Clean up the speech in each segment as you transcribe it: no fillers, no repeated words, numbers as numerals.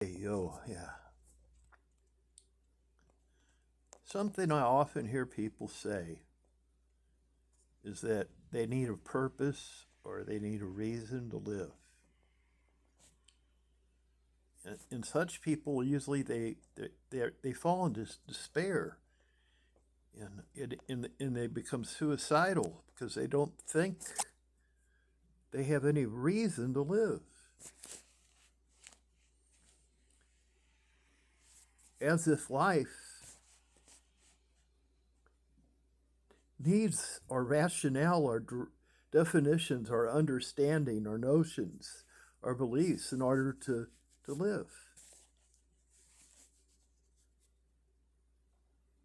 Hey, yo, yeah. Something I often hear people say is that they need a purpose or they need a reason to live. And such people usually they fall into despair and they become suicidal because they don't think they have any reason to live. As if life needs our rationale, our definitions, our understanding, our notions, our beliefs in order to live.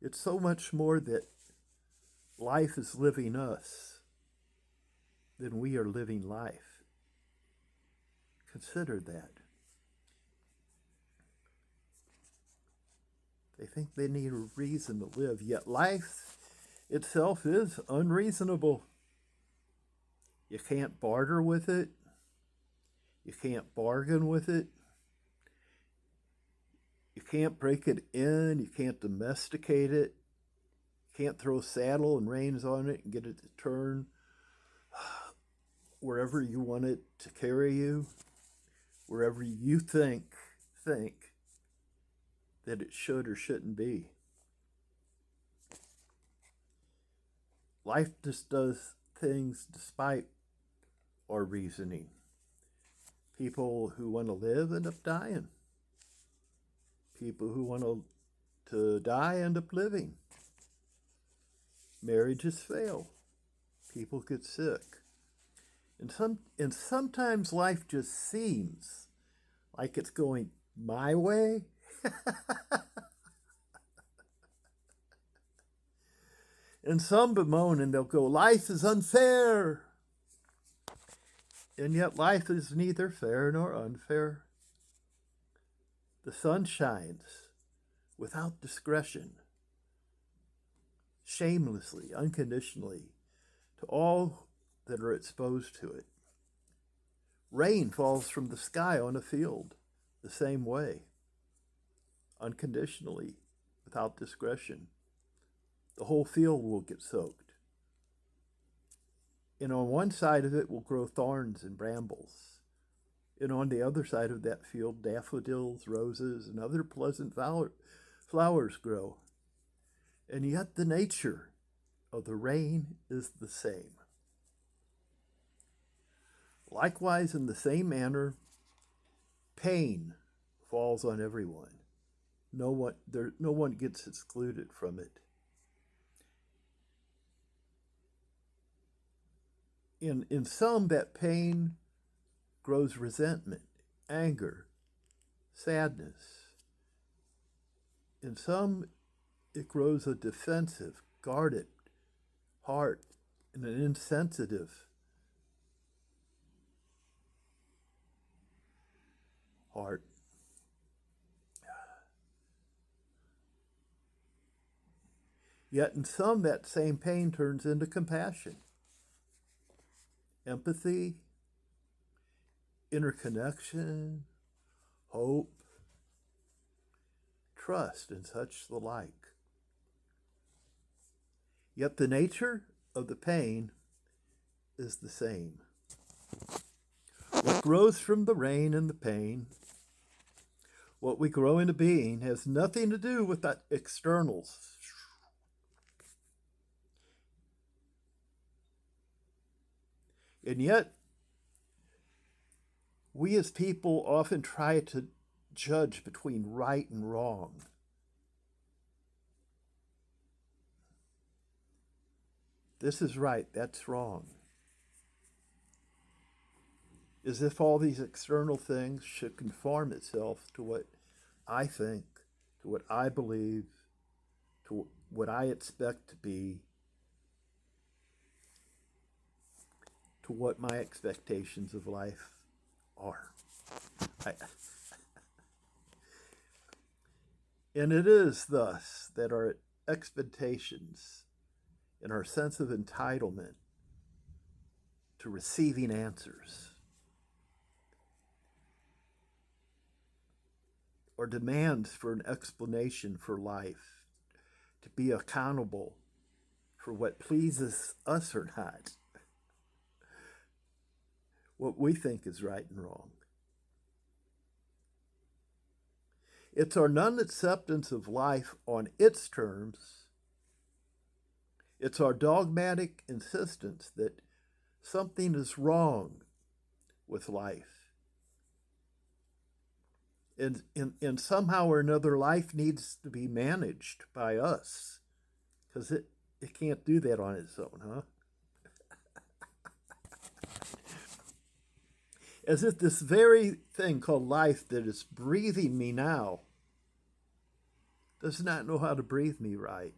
It's so much more that life is living us than we are living life. Consider that. They think they need a reason to live, yet life itself is unreasonable. You can't barter with it, you can't bargain with it, you can't break it in, you can't domesticate it, you can't throw saddle and reins on it and get it to turn wherever you want it to carry you, wherever you think that it should or shouldn't be. Life just does things despite our reasoning. People who want to live end up dying. People who want to die end up living. Marriages fail. People get sick. And sometimes life just seems like it's going my way. And some bemoan and they'll go, life is unfair. And yet life is neither fair nor unfair. The sun shines without discretion, shamelessly, unconditionally, to all that are exposed to it. Rain falls from the sky on a field the same way, unconditionally, without discretion. The whole field will get soaked. And on one side of it will grow thorns and brambles. And on the other side of that field, daffodils, roses, and other pleasant flowers grow. And yet the nature of the rain is the same. Likewise, in the same manner, pain falls on everyone. No one gets excluded from it. In some, that pain grows resentment, anger, sadness. In some, it grows a defensive, guarded heart and an insensitive heart. Yet in some, that same pain turns into compassion, empathy, interconnection, hope, trust, and such the like. Yet the nature of the pain is the same. What grows from the rain and the pain, what we grow into being, has nothing to do with that externals. And yet, we as people often try to judge between right and wrong. This is right, that's wrong. As if all these external things should conform itself to what I think, to what I believe, to what I expect to be, to what my expectations of life are. I, and it is thus that our expectations and our sense of entitlement to receiving answers or demands for an explanation for life, to be accountable for what pleases us or not, what we think is right and wrong. It's our non-acceptance of life on its terms. It's our dogmatic insistence that something is wrong with life. And somehow or another, life needs to be managed by us, because it can't do that on its own, huh? As if this very thing called life that is breathing me now does not know how to breathe me right.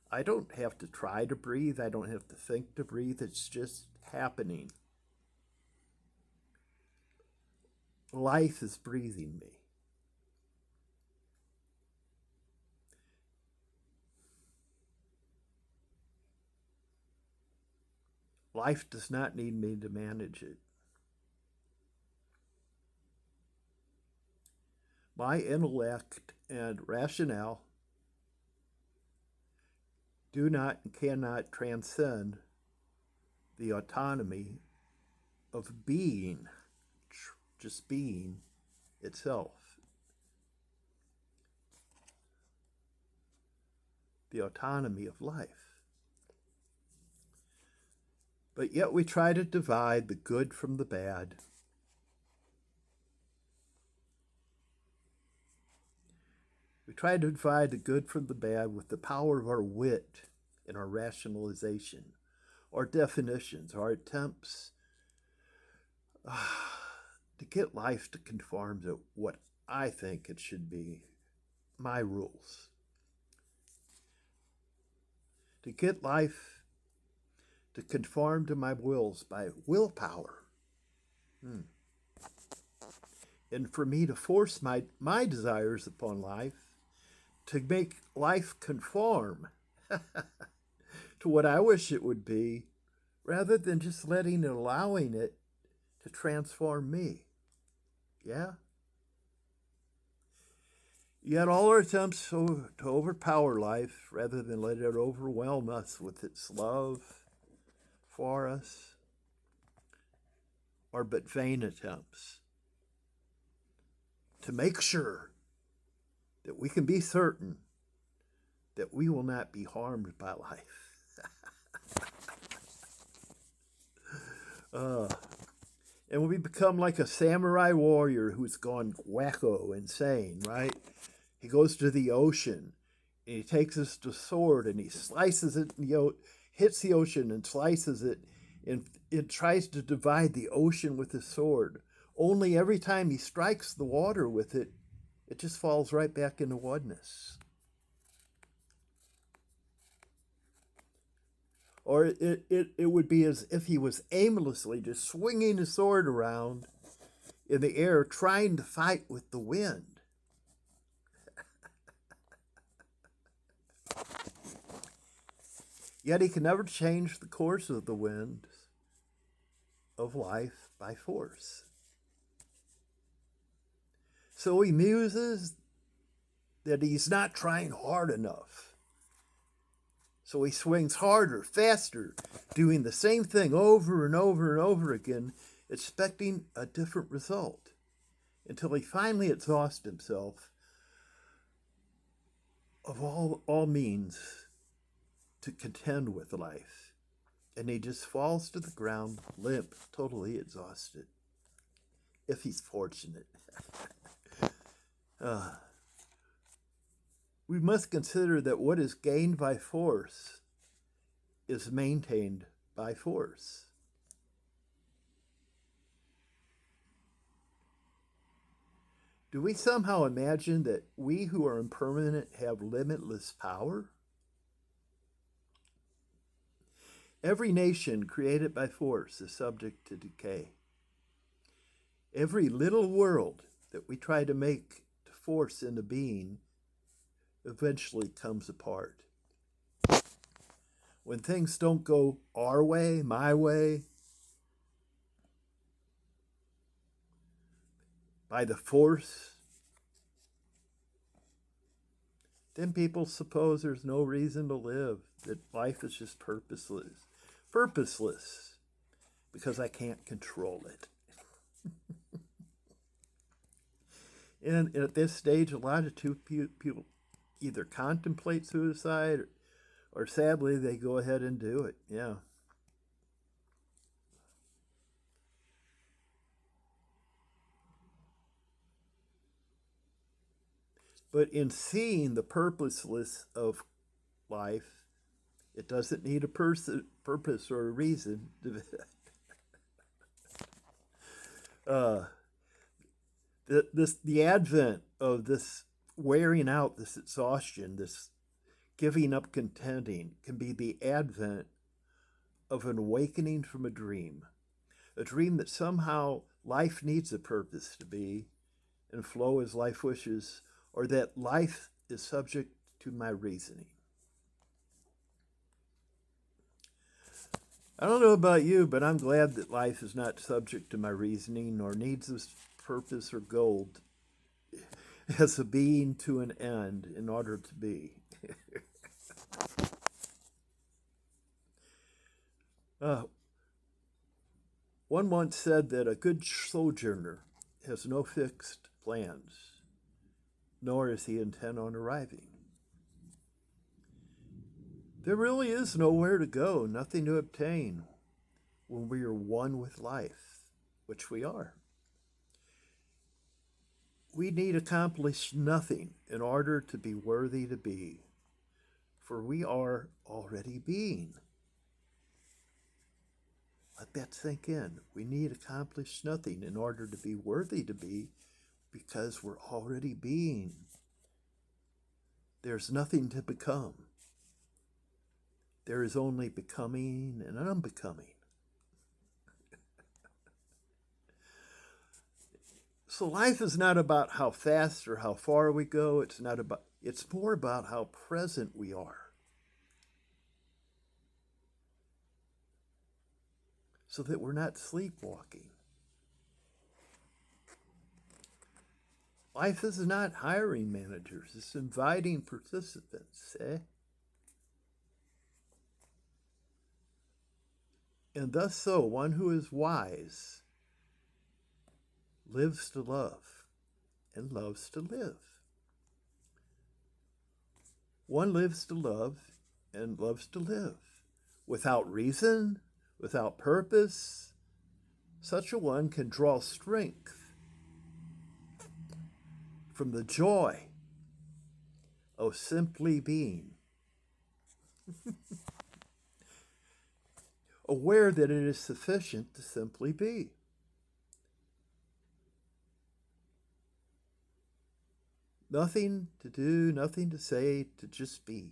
I don't have to try to breathe. I don't have to think to breathe. It's just happening. Life is breathing me. Life does not need me to manage it. My intellect and rationale do not and cannot transcend the autonomy of being, just being itself. The autonomy of life. But yet we try to divide the good from the bad. We try to divide the good from the bad with the power of our wit and our rationalization, our definitions, our attempts to get life to conform to what I think it should be, my rules. To get life to conform to my wills by willpower. And for me to force my desires upon life, to make life conform to what I wish it would be, rather than just letting and allowing it to transform me. Yeah? Yet all our attempts to overpower life, rather than let it overwhelm us with its love for us, are but vain attempts to make sure that we can be certain that we will not be harmed by life. And we become like a samurai warrior who's gone wacko, insane, right? He goes to the ocean, and he takes his sword, and he slices it, hits the ocean and slices it, and it tries to divide the ocean with his sword. Only every time he strikes the water with it, it just falls right back into oneness. Or it would be as if he was aimlessly just swinging his sword around in the air, trying to fight with the wind. Yet he can never change the course of the wind of life by force. So he muses that he's not trying hard enough. So he swings harder, faster, doing the same thing over and over and over again, expecting a different result, until he finally exhausts himself of all means to contend with life. And he just falls to the ground, limp, totally exhausted, if he's fortunate. We must consider that what is gained by force is maintained by force. Do we somehow imagine that we who are impermanent have limitless power? Every nation created by force is subject to decay. Every little world that we try to make to force into being eventually comes apart. When things don't go our way, my way, by the force, then people suppose there's no reason to live, that life is just purposeless. Purposeless, because I can't control it. And at this stage, a lot of people either contemplate suicide or sadly, they go ahead and do it. Yeah. But in seeing the purposeless of life, it doesn't need a purpose or a reason. uh, the advent of this wearing out, this exhaustion, this giving up contenting, can be the advent of an awakening from a dream that somehow life needs a purpose to be and flow as life wishes, or that life is subject to my reasoning. I don't know about you, but I'm glad that life is not subject to my reasoning nor needs this purpose or goal as a being to an end in order to be. One once said that a good sojourner has no fixed plans, nor is he intent on arriving. There really is nowhere to go, nothing to obtain when we are one with life, which we are. We need accomplish nothing in order to be worthy to be, for we are already being. Let that sink in. We need accomplish nothing in order to be worthy to be, because we're already being. There's nothing to become. There is only becoming and unbecoming. So life is not about how fast or how far we go. It's more about how present we are. So that we're not sleepwalking. Life is not hiring managers. It's inviting participants, eh? And thus so, one who is wise lives to love and loves to live. One lives to love and loves to live. Without reason, without purpose, such a one can draw strength from the joy of simply being. Aware that it is sufficient to simply be. Nothing to do, nothing to say, to just be.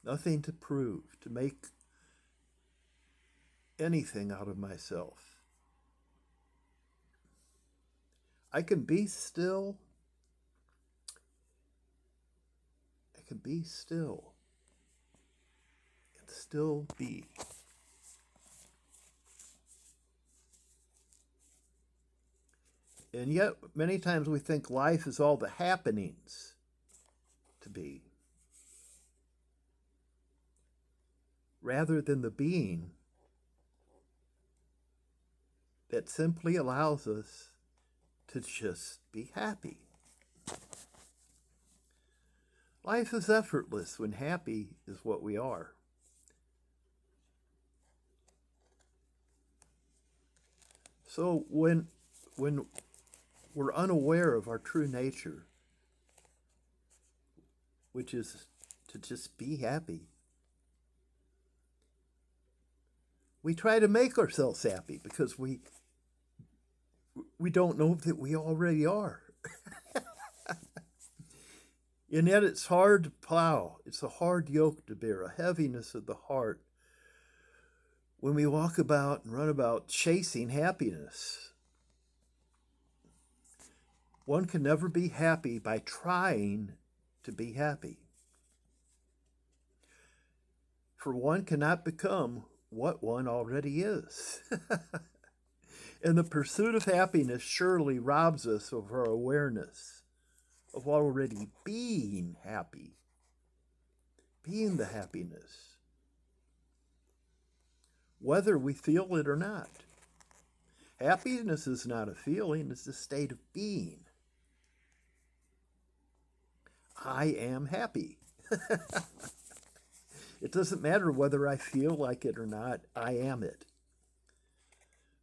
Nothing to prove, to make anything out of myself. I can be still. I can be still. Still be. And yet, many times we think life is all the happenings to be, rather than the being that simply allows us to just be happy. Life is effortless when happy is what we are. So when we're unaware of our true nature, which is to just be happy, we try to make ourselves happy because we don't know that we already are. And yet it's hard to plow. It's a hard yoke to bear, a heaviness of the heart, when we walk about and run about chasing happiness. One can never be happy by trying to be happy. For one cannot become what one already is. And the pursuit of happiness surely robs us of our awareness of already being happy, being the happiness, whether we feel it or not. Happiness is not a feeling, it's a state of being. I am happy. It doesn't matter whether I feel like it or not, I am it.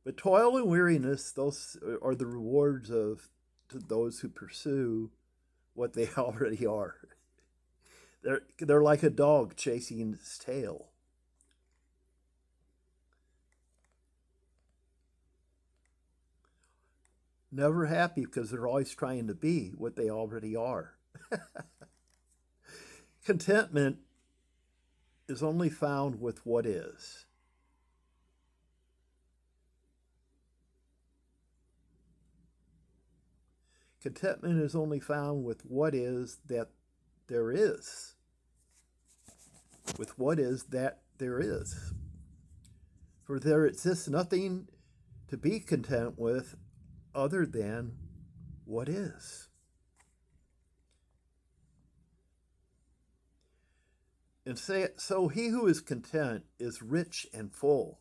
But toil and weariness, those are the rewards of to those who pursue what they already are. They're like a dog chasing its tail. Never happy because they're always trying to be what they already are. Contentment is only found with what is. Contentment is only found with what is that there is. With what is that there is. For there exists nothing to be content with other than what is. And so he who is content is rich and full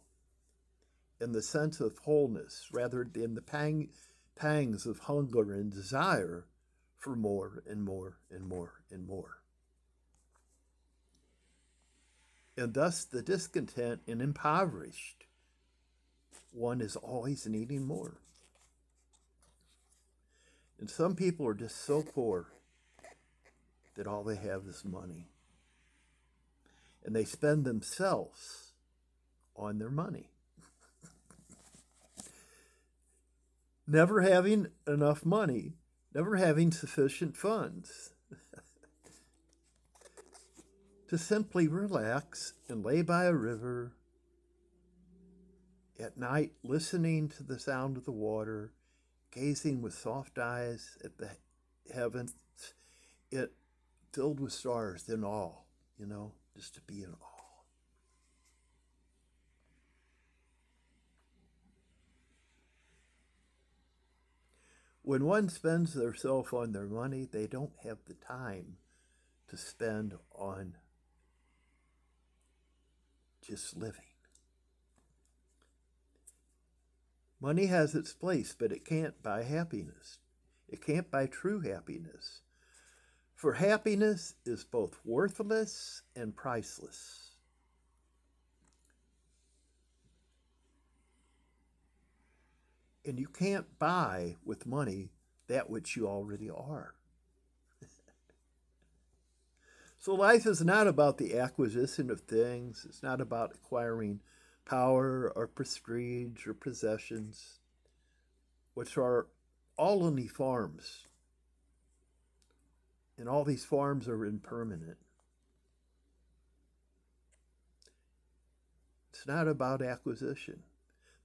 in the sense of wholeness rather than the pangs of hunger and desire for more and more and more and more. And thus the discontent and impoverished one is always needing more. And some people are just so poor that all they have is money. And they spend themselves on their money. Never having enough money, never having sufficient funds to simply relax and lay by a river at night, listening to the sound of the water, gazing with soft eyes at the heavens, it filled with stars in awe, just to be in awe. When one spends themselves on their money, they don't have the time to spend on just living. Money has its place, but it can't buy happiness. It can't buy true happiness. For happiness is both worthless and priceless. And you can't buy with money that which you already are. So life is not about the acquisition of things. It's not about acquiring power or prestige or possessions, which are all only forms. And all these forms are impermanent. It's not about acquisition.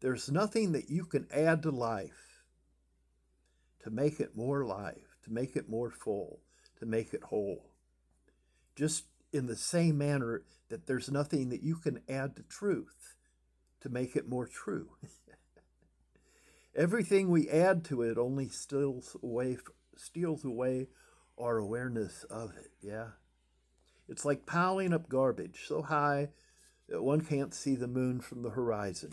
There's nothing that you can add to life to make it more life, to make it more full, to make it whole. Just in the same manner that there's nothing that you can add to truth to make it more true. Everything we add to it only steals away our awareness of it, yeah? It's like piling up garbage so high that one can't see the moon from the horizon.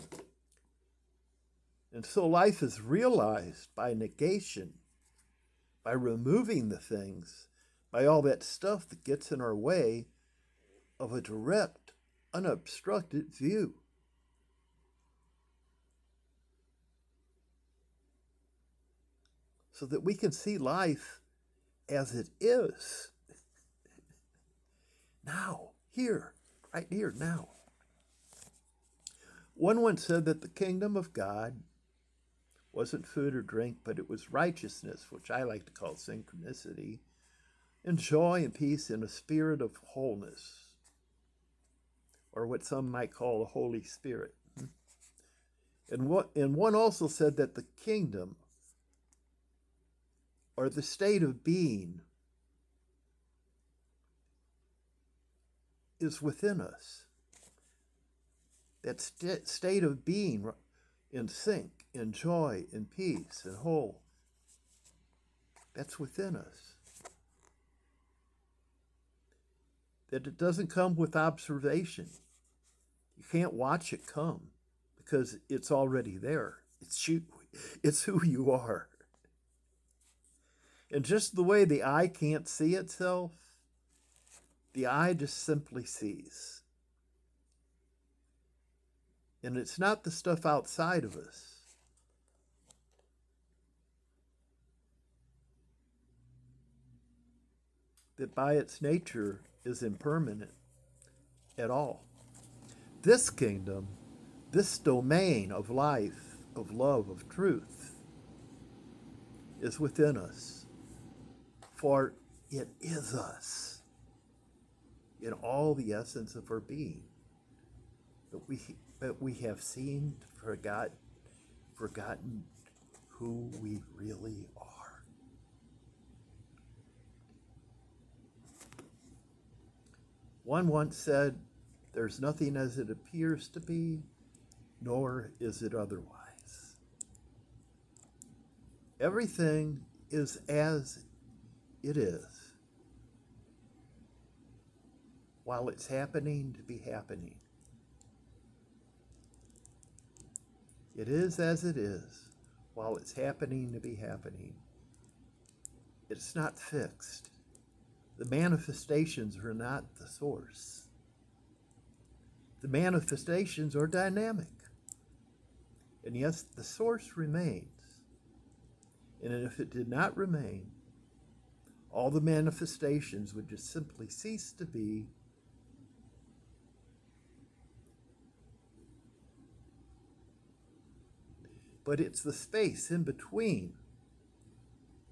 And so life is realized by negation, by removing the things, by all that stuff that gets in our way of a direct, unobstructed view. So that we can see life as it is. Now, here, right here, now. One once said that the kingdom of God wasn't food or drink, but it was righteousness, which I like to call synchronicity, and joy and peace in a spirit of wholeness, or what some might call the Holy Spirit. And one also said that the kingdom, or the state of being, is within us. That state of being in sync and joy and peace and whole. That's within us. That it doesn't come with observation. You can't watch it come because it's already there. It's you. It's who you are. And just the way the eye can't see itself, the eye just simply sees. And it's not the stuff outside of us. That by its nature is impermanent at all. This kingdom, this domain of life, of love, of truth, is within us. For it is us in all the essence of our being. But we have seemed forgotten who we really are. One once said, "There's nothing as it appears to be, nor is it otherwise." Everything is as it is, while it's happening to be happening. It is as it is, while it's happening to be happening. It's not fixed. The manifestations are not the source. The manifestations are dynamic. And yes, the source remains. And if it did not remain, all the manifestations would just simply cease to be. But it's the space in between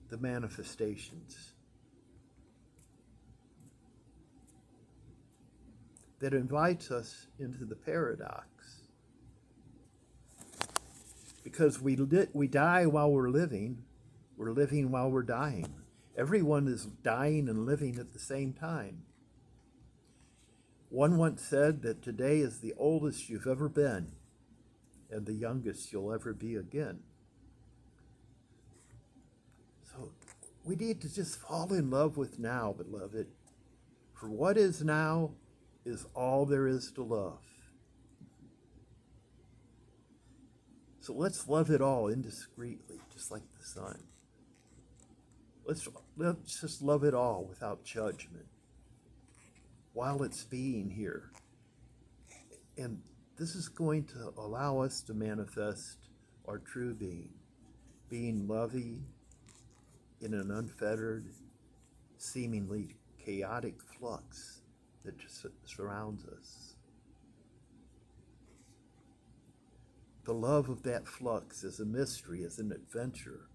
the manifestations that invites us into the paradox. Because we die while we're living while we're dying. Everyone is dying and living at the same time. One once said that today is the oldest you've ever been and the youngest you'll ever be again. So we need to just fall in love with now, beloved. For what is now is all there is to love. So let's love it all indiscreetly, just like the sun. Let's just love it all without judgment while it's being here. And this is going to allow us to manifest our true being loving in an unfettered, seemingly chaotic flux that just surrounds us. The love of that flux is a mystery, is an adventure,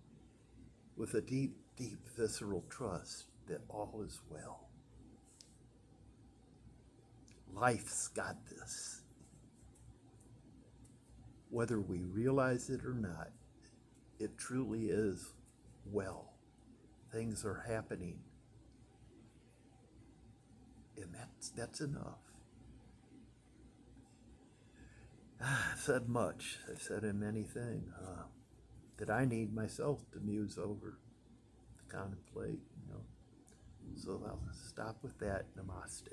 with a deep, deep visceral trust that all is well. Life's got this. Whether we realize it or not, it truly is well. Things are happening. And that's enough. I've said much. I've said in many things that I need myself to muse over, to contemplate, So I'll stop with that. Namaste.